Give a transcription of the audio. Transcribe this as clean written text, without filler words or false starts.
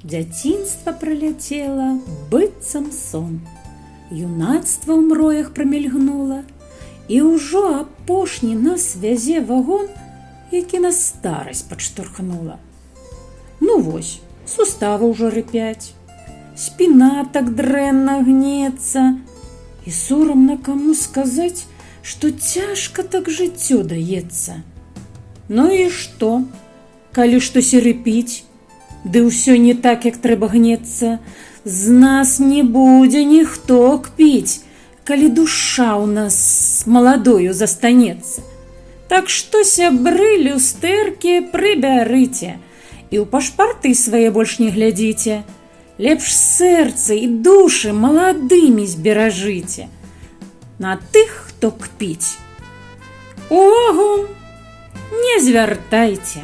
Дзяцінства праляцела, быццам сон. Юнацтва ў мроях прамільгнула, і ўжо апошні нас вязе вагон, які на старасць падштурхнула. Ну вось, суставы ўжо рыпяць, спіна так дрэнна гнецца, і сорамна каму сказаць, што цяжка так жыццё даецца. Ну і што, калі штось і рыпіць, ды ўсё не так, як трэба гнецца, з нас не будзе ніхто кпіць, калі душа ў нас маладою застанецца. Так што, сябры, люстэркі прыбярыце і ў пашпарты свае больш не глядзіце. Лепш сэрцы і душы маладымі зберажыце. На тых, хто кпіць, увагу не звяртайце.